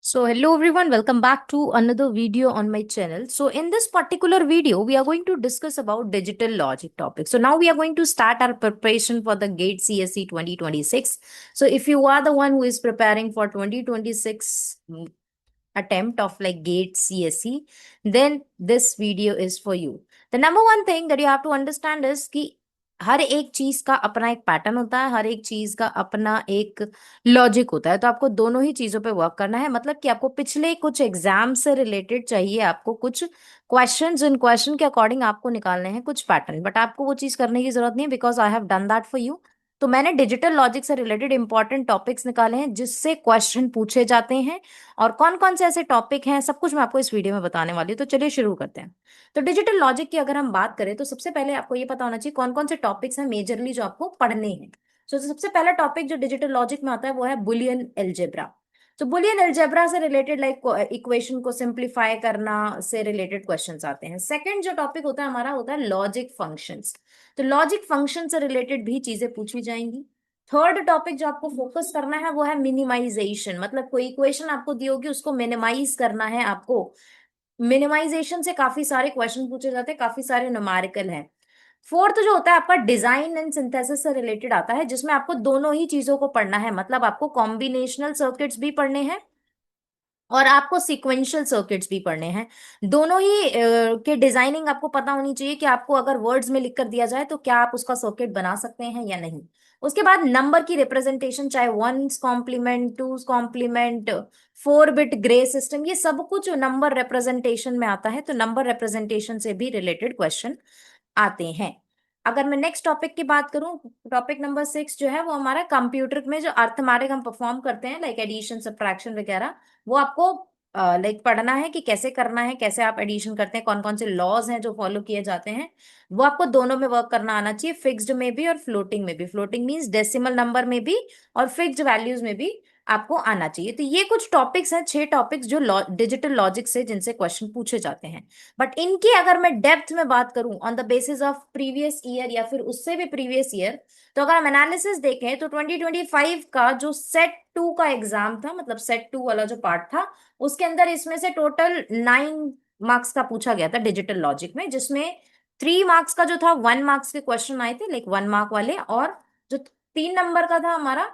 So hello everyone, welcome back to another video on my channel. So in this particular video, we are going to discuss about digital logic topic. So now we are going to start our preparation for the GATE CSE 2026. So if you are the one who is preparing for 2026 attempt of like GATE CSE, then this video is for you. The number one thing that you have to understand is कि हर एक चीज का अपना एक pattern होता है, हर एक चीज का अपना एक लॉजिक होता है। तो आपको दोनों ही चीजों पे वर्क करना है। मतलब कि आपको पिछले कुछ एग्जाम से रिलेटेड चाहिए, आपको कुछ क्वेश्चंस, इन क्वेश्चन के अकॉर्डिंग आपको निकालने हैं कुछ पैटर्न, बट आपको वो चीज करने की जरूरत नहीं है because I have done that for you. तो मैंने डिजिटल लॉजिक से रिलेटेड इंपॉर्टेंट टॉपिक्स निकाले हैं जिससे क्वेश्चन पूछे जाते हैं, और कौन कौन से ऐसे टॉपिक हैं सब कुछ मैं आपको इस वीडियो में बताने वाली हूँ। तो चलिए शुरू करते हैं। तो डिजिटल लॉजिक की अगर हम बात करें तो सबसे पहले आपको ये पता होना चाहिए कौन कौन से टॉपिक्स हैं मेजरली जो आपको पढ़ने हैं। सबसे पहला टॉपिक जो डिजिटल लॉजिक में आता है वो है बुलियन एल्जेब्रा। तो बुलियन एल्जेब्रा से रिलेटेड लाइक इक्वेशन को सिंप्लीफाई करना से रिलेटेड क्वेश्चंस आते हैं। सेकंड जो टॉपिक होता है हमारा होता है लॉजिक फंक्शंस। तो लॉजिक फंक्शन से रिलेटेड भी चीजें पूछी जाएंगी। थर्ड टॉपिक जो आपको फोकस करना है वो है मिनिमाइजेशन। मतलब कोई इक्वेशन आपको दी होगी उसको मिनिमाइज करना है आपको। मिनिमाइजेशन से काफी सारे क्वेश्चन पूछे जाते हैं, काफी सारे न्यूमेरिकल हैं। फोर्थ जो होता है आपका डिजाइन एंड सिंथेसिस से रिलेटेड आता है, जिसमें आपको दोनों ही चीजों को पढ़ना है। मतलब आपको कॉम्बिनेशनल सर्किट्स भी पढ़ने हैं और आपको सीक्वेंशियल सर्किट्स भी पढ़ने हैं। दोनों ही के डिजाइनिंग आपको पता होनी चाहिए कि आपको अगर वर्ड्स में लिख कर दिया जाए तो क्या आप उसका सर्किट बना सकते हैं या नहीं। उसके बाद नंबर की रिप्रेजेंटेशन, चाहे one's complement, two complement, 4 bit gray system, ये सब कुछ नंबर रिप्रेजेंटेशन में आता है। तो नंबर रिप्रेजेंटेशन से भी रिलेटेड क्वेश्चन आते हैं। अगर मैं नेक्स्ट टॉपिक की बात करूं, टॉपिक नंबर 6 जो है वो हमारा कंप्यूटर में जो अर्थमेटिक हम परफॉर्म करते हैं लाइक एडिशन सब्ट्रैक्शन वगैरह, वो आपको लाइक पढ़ना है कि कैसे करना है, कैसे आप एडिशन करते हैं, कौन कौन से लॉज हैं जो फॉलो किए जाते हैं। वो आपको दोनों में वर्क करना आना चाहिए, फिक्स्ड में भी और फ्लोटिंग में भी। फ्लोटिंग मींस डेसिमल नंबर में भी और फिक्स्ड वैल्यूज में भी आपको आना चाहिए। तो ये कुछ टॉपिक्स हैं, 6 टॉपिक्स जो डिजिटल लॉजिक से जिनसे क्वेश्चन पूछे जाते हैं। बट इनकी अगर मैं डेप्थ में बात करूं on the basis of previous year या फिर उससे भी प्रीवियस ईयर, तो अगर हम एनालिसिस देखें तो 2025 का जो सेट 2 का एग्जाम था, मतलब सेट 2 वाला जो पार्ट था, उसके अंदर इसमें से टोटल 9 मार्क्स का पूछा गया था डिजिटल लॉजिक में, जिसमें 3 मार्क्स का जो था 1 मार्क्स के क्वेश्चन आए थे लाइक 1 मार्क वाले, और जो 3 नंबर का था हमारा,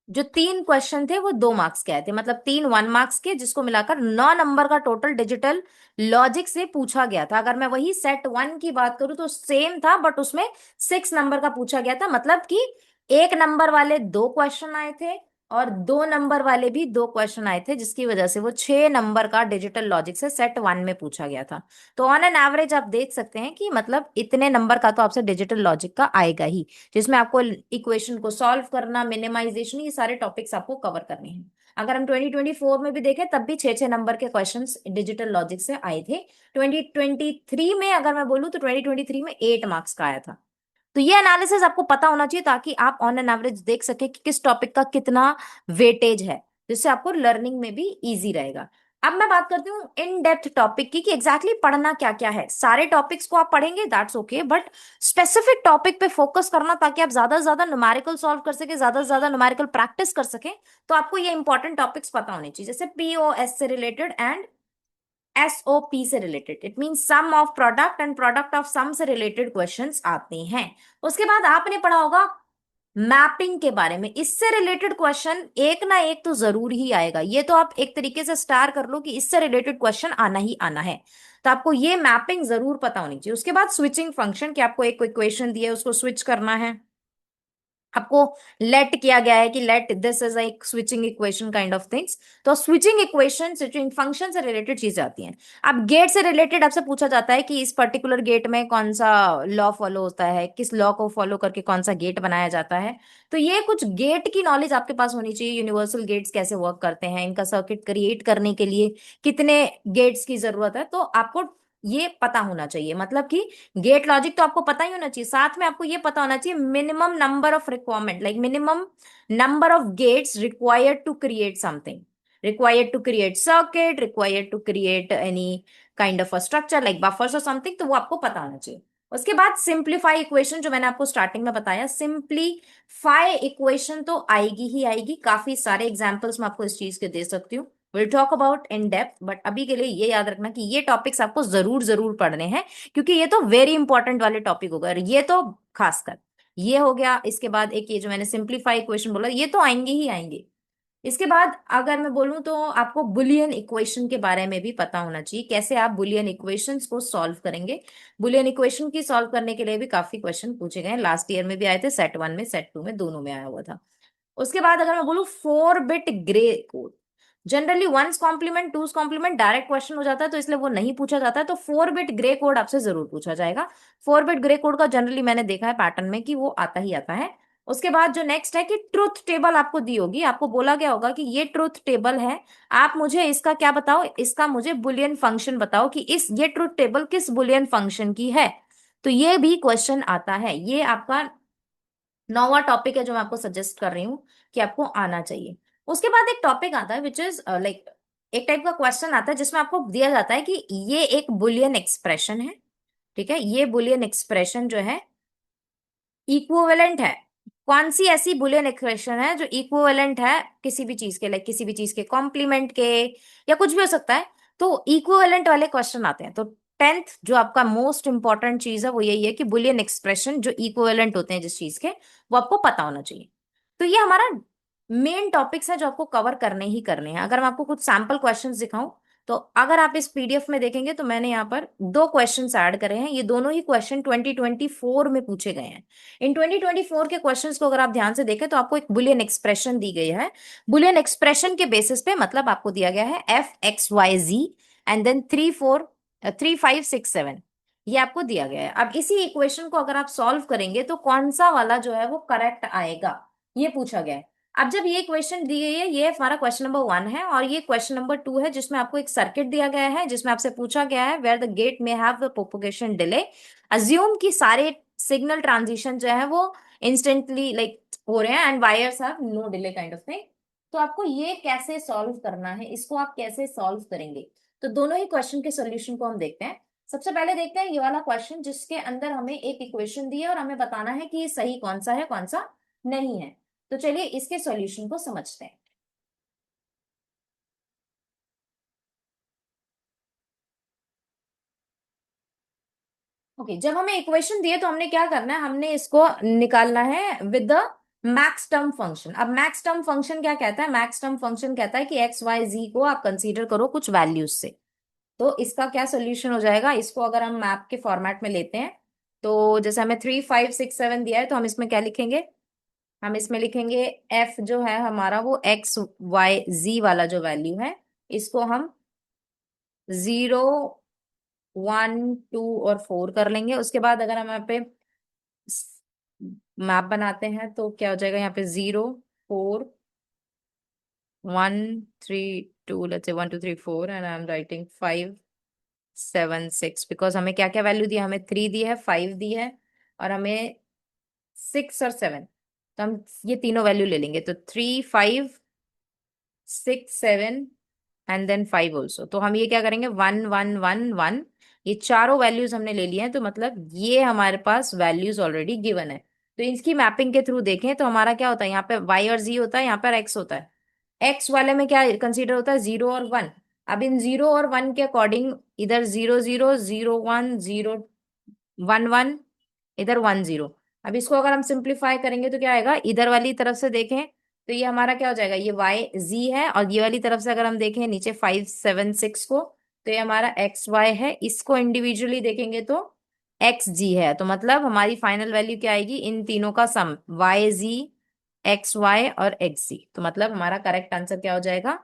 जो 3 क्वेश्चन थे वो 2 मार्क्स के आए थे। मतलब 3 1 मार्क्स के, जिसको मिलाकर 9 नंबर का टोटल डिजिटल लॉजिक से पूछा गया था। अगर मैं वही सेट 1 की बात करूं तो सेम था, बट उसमें 6 नंबर का पूछा गया था। मतलब कि 1 नंबर वाले 2 क्वेश्चन आए थे और 2 नंबर वाले भी 2 क्वेश्चन आए थे, जिसकी वजह से वो 6 नंबर का डिजिटल लॉजिक से सेट 1 में पूछा गया था। तो ऑन एन एवरेज आप देख सकते हैं कि मतलब इतने नंबर का तो आपसे डिजिटल लॉजिक का आएगा ही, जिसमें आपको इक्वेशन को सॉल्व करना, मिनिमाइजेशन, ये सारे टॉपिक्स आपको कवर करने हैं। अगर हम 2024 में भी देखें तब भी 6 6 नंबर के क्वेश्चंस डिजिटल लॉजिक से आए थे। 2023 में अगर मैं बोलूँ तो 2023 में 8 मार्क्स का आया था। तो ये एनालिसिस आपको पता होना चाहिए ताकि आप ऑन एन एवरेज देख सके कि किस टॉपिक का कितना वेटेज है, जिससे आपको लर्निंग में भी इजी रहेगा। अब मैं बात करती हूँ इन डेप्थ टॉपिक की कि एग्जैक्टली पढ़ना क्या क्या है। सारे टॉपिक्स को आप पढ़ेंगे that's okay, but specific topic पे फोकस करना ताकि आप ज्यादा से ज्यादा न्यूमेरिकल सॉल्व कर सके, ज्यादा से ज्यादा न्यूमेरिकल प्रैक्टिस कर सके। तो आपको ये इंपॉर्टेंट टॉपिक्स पता होने चाहिए, जैसे पीओएस से रिलेटेड एंड एसओपी से related, it mean sum of product and product of sum से रिलेटेड क्वेश्चंस आते हैं। उसके बाद आपने पढ़ा होगा मैपिंग के बारे में, इससे रिलेटेड क्वेश्चन एक ना एक तो जरूर ही आएगा। ये तो आप एक तरीके से स्टार कर लो कि इससे रिलेटेड क्वेश्चन आना ही आना है। तो आपको ये मैपिंग जरूर पता होनी चाहिए। उसके बाद स्विचिंग फंक्शन, कि आपको एक इक्वेशन दिया है उसको स्विच करना है। आपको लेट किया गया है कि लेट दिस इज एक switching equation kind of things. तो स्विचिंग इक्वेशन, स्विचिंग फंक्शन से रिलेटेड चीजें आती हैं। अब गेट से रिलेटेड आपसे पूछा जाता है कि इस पर्टिकुलर गेट में कौन सा लॉ फॉलो होता है, किस लॉ को फॉलो करके कौन सा गेट बनाया जाता है। तो ये कुछ गेट की नॉलेज आपके पास होनी चाहिए। यूनिवर्सल गेट्स कैसे वर्क करते हैं, इनका सर्किट क्रिएट करने के लिए कितने गेट्स की जरूरत है, तो आपको ये पता होना चाहिए। मतलब कि गेट लॉजिक तो आपको पता ही होना चाहिए, साथ में आपको ये पता होना चाहिए minimum number of requirement, like minimum number of gates required to create something, required to create circuit, required to create any kind of a structure like buffers or something, तो वो आपको पता होना चाहिए। उसके बाद सिंप्लीफाई इक्वेशन, जो मैंने आपको स्टार्टिंग में बताया, सिंप्लीफाई इक्वेशन तो आएगी ही आएगी। काफी सारे एग्जांपल्स मैं आपको इस चीज के दे सकती हूँ, will talk about in depth, but अभी के लिए ये याद रखना कि ये टॉपिक्स आपको जरूर जरूर पढ़ने हैं, क्योंकि ये तो वेरी इंपॉर्टेंट वाले टॉपिक हो गए, और ये तो खासकर ये हो गया। इसके बाद एक ये जो मैंने सिंप्लीफाई इक्वेशन बोला, ये तो आएंगे ही आएंगे। इसके बाद अगर मैं बोलूं तो आपको बुलियन इक्वेशन के बारे में भी पता होना चाहिए, कैसे आप बुलियन इक्वेशंस को सॉल्व करेंगे। बुलियन इक्वेशन की सॉल्व करने के लिए भी काफी क्वेश्चन पूछे गए हैं, लास्ट ईयर में भी आए थे, सेट 1 में सेट 2 में दोनों में आया हुआ था। उसके बाद अगर मैं बोलूं 4 bit gray code, generally one's complement two's complement direct question हो जाता है, तो इसलिए वो नहीं पूछा जाता है, तो 4 बिट ग्रे कोड आपसे जरूर पूछा जाएगा। 4 बिट ग्रे कोड का जनरली मैंने देखा है पैटर्न में कि वो आता ही आता है। उसके बाद जो नेक्स्ट है कि ट्रुथ टेबल आपको दी होगी, आपको बोला गया होगा कि ये ट्रुथ टेबल है, आप मुझे इसका क्या बताओ, इसका मुझे बुलियन फंक्शन बताओ कि इस ये ट्रुथ टेबल किस बुलियन फंक्शन की है। तो ये भी क्वेश्चन आता है। ये आपका नौवा टॉपिक है जो मैं आपको सजेस्ट कर रही हूँ कि आपको आना चाहिए। उसके बाद एक टॉपिक आता है विच इज लाइक, एक टाइप का क्वेश्चन आता है जिसमें आपको दिया जाता है कि ये एक बुलियन एक्सप्रेशन है, ठीक है, ये बुलियन एक्सप्रेशन जो है इक्विवेलेंट है। कौन सी ऐसी बुलियन एक्सप्रेशन है जो इक्विवेलेंट है किसी भी चीज के, लाइक किसी भी चीज के कॉम्प्लीमेंट के, या कुछ भी हो सकता है। तो इक्विवेलेंट वाले क्वेश्चन आते हैं। तो 10th जो आपका मोस्ट इंपॉर्टेंट चीज है वो यही है कि बुलियन एक्सप्रेशन जो इक्विवेलेंट होते हैं जिस चीज के, वो आपको पता होना चाहिए। तो ये हमारा मेन टॉपिक्स है जो आपको कवर करने ही करने हैं। अगर मैं आपको कुछ सैंपल क्वेश्चंस दिखाऊं, तो अगर आप इस पीडीएफ में देखेंगे तो मैंने यहाँ पर दो क्वेश्चंस ऐड करे हैं। ये दोनों ही क्वेश्चन 2024 में पूछे गए हैं। इन 2024 के क्वेश्चंस को अगर आप ध्यान से देखें तो आपको एक बुलियन एक्सप्रेशन दी गई है। बुलियन एक्सप्रेशन के बेसिस पे मतलब आपको दिया गया है f(x, y, z) and then 3 5 6 7, ये आपको दिया गया है। अब इसी इक्वेशन को अगर आप सॉल्व करेंगे तो कौन सा वाला जो है वो करेक्ट आएगा, ये पूछा गया है। अब जब ये क्वेश्चन दी गई है, ये हमारा क्वेश्चन नंबर 1 है, और ये क्वेश्चन नंबर 2 है जिसमें आपको एक सर्किट दिया गया है, जिसमें आपसे पूछा गया है वेयर द गेट में have the propagation delay, assume कि सारे सिग्नल ट्रांजिशन जो है वो इंस्टेंटली लाइक हो रहे हैं and wires have no delay kind of thing. तो आपको ये कैसे सॉल्व करना है, इसको आप कैसे सॉल्व करेंगे, तो दोनों ही क्वेश्चन के सोल्यूशन को हम देखते हैं। सबसे पहले देखते हैं ये वाला क्वेश्चन जिसके अंदर हमें एक इक्वेशन दी है और हमें बताना है कि ये सही कौन सा है कौन सा नहीं है। तो चलिए इसके सॉल्यूशन को समझते हैं। ओके, जब हमें इक्वेशन दिए तो हमने क्या करना है, हमने इसको निकालना है with the max term function. अब मैक्स टर्म फंक्शन क्या कहता है, मैक्स टर्म फंक्शन कहता है कि एक्स वाई जी को आप कंसीडर करो कुछ वैल्यूज से। तो इसका क्या सोल्यूशन हो जाएगा, इसको अगर हम मैप के फॉर्मेट में लेते हैं, तो जैसे हमें 3 5 6 7 दिया है, तो हम इसमें क्या लिखेंगे, हम इसमें लिखेंगे एफ जो है हमारा वो XY Z वाला जो वैल्यू है, इसको हम 0 1 2 और 4 कर लेंगे। उसके बाद अगर हम यहाँ पे मैप बनाते हैं तो क्या हो जाएगा, यहाँ पे 0 4 1 3 2, let's say 1 2 3 4, and I am writing 5 7 6, because हमें क्या क्या वैल्यू दी है, हमें 3 दी है, 5 दी है, और हमें 6 और 7। तो हम ये तीनों वैल्यू ले लेंगे, तो 3 5 6 7 एंड देन 5 ऑल्सो। तो हम ये क्या करेंगे, 1 1 1 1, ये चारों वैल्यूज हमने ले लिए हैं, तो मतलब ये हमारे पास वैल्यूज ऑलरेडी गिवन है। तो इसकी मैपिंग के थ्रू देखें तो हमारा क्या होता है, यहाँ पे y और z होता है, यहाँ पर x होता है। x वाले में क्या कंसीडर होता है, 0 और 1। अब इन 0 और 1 के अकॉर्डिंग इधर 0 0 0 1 0 1 1, इधर 1 0। अब इसको अगर हम सिंप्लीफाई करेंगे तो क्या आएगा, इधर वाली तरफ से देखें तो ये हमारा क्या हो जाएगा, ये YZ है, और ये वाली तरफ से अगर हम देखें नीचे 5 7 6 को, तो ये हमारा XY है। इसको इंडिविजुअली देखेंगे तो XG है। तो मतलब हमारी फाइनल वैल्यू क्या आएगी, इन तीनों का सम YZ XY और XZ। तो मतलब हमारा करेक्ट आंसर क्या हो जाएगा,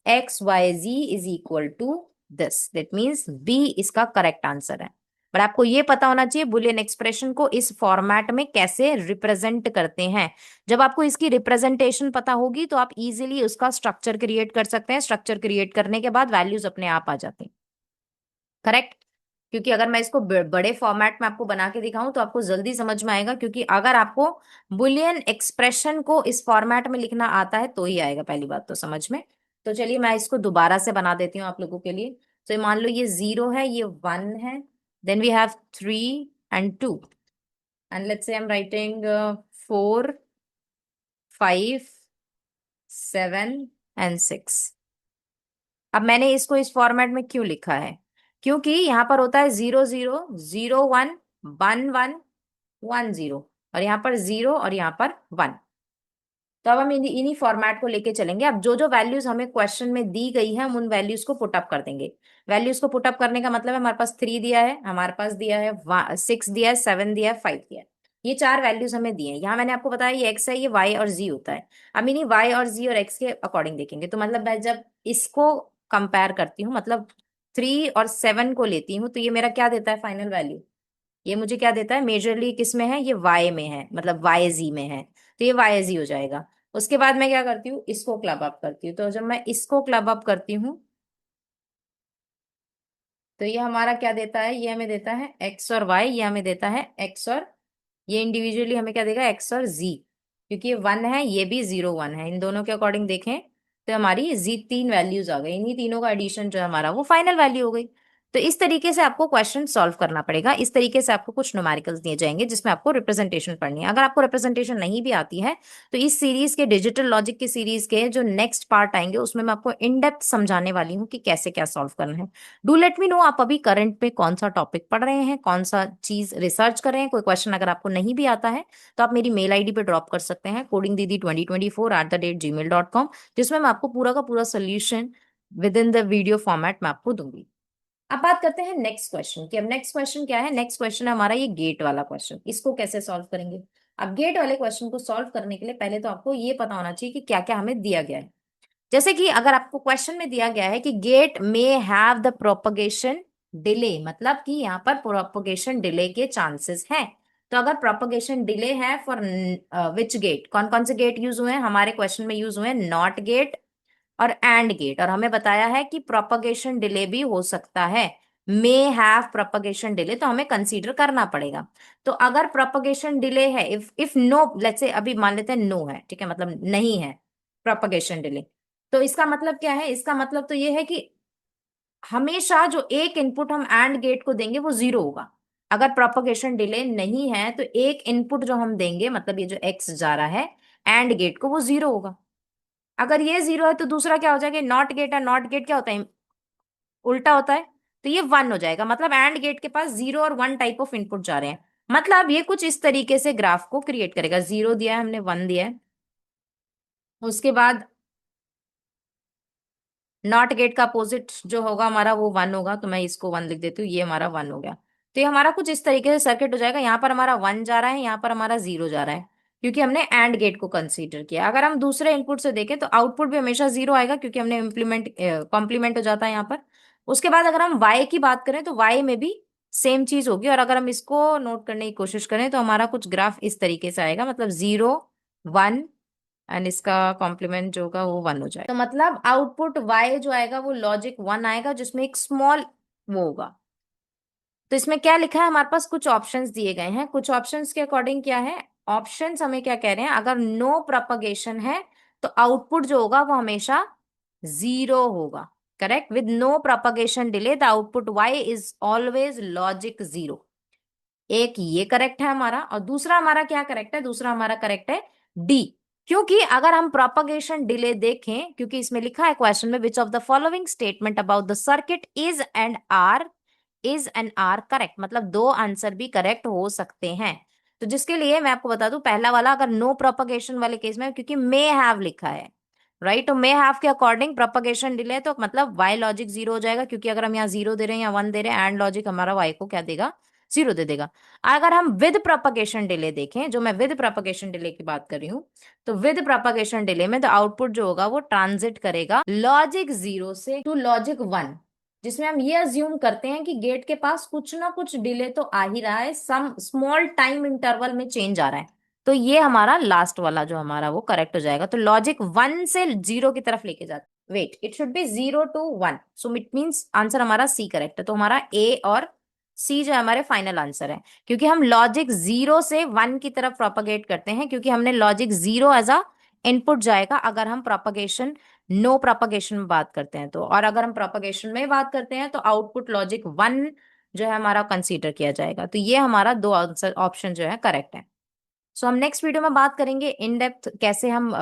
XYZ is equal to this, that means B इसका करेक्ट आंसर है। पर आपको ये पता होना चाहिए बुलियन एक्सप्रेशन को इस फॉर्मेट में कैसे रिप्रेजेंट करते हैं। जब आपको इसकी रिप्रेजेंटेशन पता होगी तो आप इजीली उसका स्ट्रक्चर क्रिएट कर सकते हैं। स्ट्रक्चर क्रिएट करने के बाद वैल्यूज अपने आप आ जाती हैं, करेक्ट। क्योंकि अगर मैं इसको बड़े फॉर्मेट में आपको बना के दिखाऊं तो आपको जल्दी समझ में आएगा, क्योंकि अगर आपको बुलियन एक्सप्रेशन को इस फॉर्मेट में लिखना आता है तो ही आएगा, पहली बात तो समझ में। तो चलिए मैं इसको दोबारा से बना देती हूँ आप लोगों के लिए। तो मान लो ये 0 है, ये 1 है, then we have 3 and 2. And let's say I'm writing 4, 5, 7 and 6. अब मैंने इसको इस फॉर्मेट में क्यों लिखा है? क्योंकि यहाँ पर होता है 0 0 0 1 1 1 1 0, और यहाँ पर 0 और यहाँ पर 1। तो अब हम इन्हीं फॉर्मेट को लेके चलेंगे। अब जो जो वैल्यूज हमें क्वेश्चन में दी गई है हम उन वैल्यूज को पुटअप कर देंगे। वैल्यूज को पुटअप करने का मतलब है हमारे पास 3 दिया है, हमारे पास दिया है 6 दिया है, 7 दिया है, 5 दिया है। ये चार वैल्यूज हमें दिए हैं। यहाँ मैंने आपको बताया ये एक्स है, ये वाई और जी होता है। अब इन्हीं वाई और जी और एक्स के अकॉर्डिंग देखेंगे। तो मतलब मैं जब इसको कंपेयर करती हूँ, मतलब 3 और 7 को लेती हूँ, तो ये मेरा क्या देता है फाइनल वैल्यू? ये मुझे क्या देता है? मेजरली किस में है? ये वाई में है, मतलब वाई जी में है। तो ये वाई जी हो जाएगा। उसके बाद मैं क्या करती हूँ? इसको क्लब अप करती हूँ। तो जब मैं इसको क्लब अप करती हूँ तो ये हमारा क्या देता है? ये हमें देता है एक्स और वाई, ये हमें देता है एक्स और, ये इंडिविजुअली हमें क्या देगा? एक्स और जी। क्योंकि ये 1 है, ये भी 0 1 है, इन दोनों के अकॉर्डिंग देखें तो हमारी जी 3 वैल्यूज आ गई। इन्हीं तीनों का एडिशन जो है हमारा वो फाइनल वैल्यू हो गई। तो इस तरीके से आपको क्वेश्चन सॉल्व करना पड़ेगा। इस तरीके से आपको कुछ न्यूमेरिकल्स दिए जाएंगे जिसमें आपको रिप्रेजेंटेशन पढ़नी है। अगर आपको रिप्रेजेंटेशन नहीं भी आती है तो इस सीरीज के, डिजिटल लॉजिक की सीरीज के जो नेक्स्ट पार्ट आएंगे उसमें मैं आपको इन डेप्थ समझाने वाली हूँ कि कैसे क्या सॉल्व करना है। डू लेट मी नो आप अभी करंट में कौन सा टॉपिक पढ़ रहे हैं, कौन सा चीज रिसर्च कर रहे हैं। कोई क्वेश्चन अगर आपको नहीं भी आता है तो आप मेरी मेल आईडी पे ड्रॉप कर सकते हैं, codingdidi2024@gmail.com, जिसमें मैं आपको पूरा का पूरा solution with in the video format में आपको दूंगी। अब बात करते हैं नेक्स्ट क्वेश्चन की। अब नेक्स्ट क्वेश्चन क्या है? नेक्स्ट क्वेश्चन है हमारा ये गेट वाला क्वेश्चन। इसको कैसे सॉल्व करेंगे? अब गेट वाले क्वेश्चन को सॉल्व करने के लिए पहले तो आपको ये पता होना चाहिए कि क्या क्या हमें दिया गया है। जैसे कि अगर आपको क्वेश्चन में दिया गया है कि gate may have the propagation delay, मतलब कि यहाँ पर प्रोपगेशन डिले के चांसेस हैं। तो अगर प्रोपगेशन डिले है फॉर विच गेट, कौन कौन से गेट यूज हुए हैं हमारे क्वेश्चन में? यूज हुए हैं नॉट गेट और एंड गेट। और हमें बताया है कि प्रोपगेशन डिले भी हो सकता है, मे हैव प्रोपगेशन डिले, तो हमें कंसीडर करना पड़ेगा। तो अगर प्रोपगेशन डिले है, इफ नो, लेट्स से अभी मान लेते हैं नो है, ठीक है, मतलब नहीं है प्रोपगेशन डिले, तो इसका मतलब क्या है? इसका मतलब तो ये है कि हमेशा जो एक इनपुट हम एंड गेट को देंगे वो 0 होगा। अगर प्रोपगेशन डिले नहीं है तो एक इनपुट जो हम देंगे, मतलब ये जो एक्स जा रहा है एंड गेट को, वो 0 होगा। अगर ये 0 है तो दूसरा क्या हो जाएगा? नॉट गेट है, नॉट गेट क्या होता है? उल्टा होता है। तो ये 1 हो जाएगा, मतलब एंड गेट के पास 0 और 1 टाइप ऑफ इनपुट जा रहे हैं। मतलब ये कुछ इस तरीके से ग्राफ को क्रिएट करेगा। 0 दिया है हमने, 1 दिया है, उसके बाद नॉट गेट का अपोजिट जो होगा हमारा वो 1 होगा। तो मैं इसको 1 लिख देती हूँ, ये हमारा 1 हो गया। तो ये हमारा कुछ इस तरीके से सर्किट हो जाएगा। यहाँ पर हमारा 1 जा रहा है, यहाँ पर हमारा 0 जा रहा है, क्योंकि हमने एंड गेट को कंसीडर किया। अगर हम दूसरे इनपुट से देखें तो आउटपुट भी हमेशा 0 आएगा, क्योंकि हमने इम्प्लीमेंट कॉम्प्लीमेंट हो जाता है यहाँ पर। उसके बाद अगर हम वाई की बात करें तो वाई में भी सेम चीज होगी। और अगर हम इसको नोट करने की कोशिश करें तो हमारा कुछ ग्राफ इस तरीके से आएगा, मतलब 0 1 एंड इसका कॉम्प्लीमेंट जो होगा वो 1 हो जाएगा। तो मतलब आउटपुट y जो आएगा वो लॉजिक 1 आएगा, जिसमें एक स्मॉल वो होगा। तो इसमें क्या लिखा है? हमारे पास कुछ ऑप्शंस दिए गए हैं। कुछ ऑप्शंस के अकॉर्डिंग क्या है? ऑप्शंस हमें क्या कह रहे हैं? अगर नो प्रोपगेशन है तो आउटपुट जो होगा वो हमेशा 0 होगा। Correct. With no propagation delay the output y is always logic 0। एक ये करेक्ट है हमारा, और दूसरा हमारा क्या करेक्ट है? दूसरा हमारा करेक्ट है डी। क्योंकि अगर हम प्रोपगेशन डिले देखें, क्योंकि इसमें लिखा है क्वेश्चन में, which of the following statement about the circuit is and are correct, मतलब दो आंसर भी करेक्ट हो सकते हैं। तो जिसके लिए मैं आपको बता दूं, पहला वाला अगर नो प्रोपगेशन वाले केस में, क्योंकि मे हैव लिखा है, राइट, तो मे हैव के अकॉर्डिंग प्रोपगेशन डिले, तो मतलब वाई लॉजिक 0 हो जाएगा, क्योंकि अगर हम यहाँ 0 दे रहे हैं या 1 दे रहे हैं, एंड लॉजिक हमारा वाई को क्या देगा? 0 दे देगा। अगर हम विद प्रोपगेशन डिले देखें, जो मैं विद प्रोपगेशन डिले की बात कर रही हूँ, तो विद प्रोपगेशन डिले में तो आउटपुट जो होगा वो ट्रांजिट करेगा लॉजिक 0 से टू लॉजिक 1, जिसमें हम ये अज्यूम करते हैं कि गेट के पास कुछ ना कुछ डिले तो आ ही रहा है, सम स्मॉल टाइम इंटरवल में चेंज आ रहा है। तो ये हमारा लास्ट वाला जो हमारा वो करेक्ट हो जाएगा। तो लॉजिक 1 से 0 की तरफ लेके जाते, wait, it should be 0 to 1, so it means answer हमारा सी करेक्ट है। तो हमारा ए और सी जो हमारे फाइनल आंसर है, क्योंकि हम लॉजिक 0 से 1 की तरफ प्रोपगेट करते हैं, क्योंकि हमने लॉजिक 0 एज अ इनपुट जाएगा अगर हम प्रोपगेशन, नो प्रोपगेशन में बात करते हैं तो। और अगर हम प्रोपगेशन में बात करते हैं तो आउटपुट लॉजिक 1 जो है हमारा कंसीडर किया जाएगा। तो ये हमारा दो आंसर ऑप्शन जो है करेक्ट है। सो हम नेक्स्ट वीडियो में बात करेंगे इन डेप्थ कैसे हम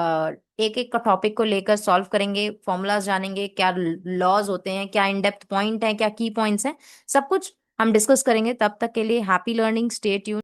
एक एक का टॉपिक को लेकर सॉल्व करेंगे, फॉर्मूलाज जानेंगे, क्या लॉज होते हैं, क्या इन डेप्थ पॉइंट है, क्या की पॉइंट्स हैं, सब कुछ हम डिस्कस करेंगे। तब तक के लिए हैप्पी लर्निंग, स्टे ट्यून।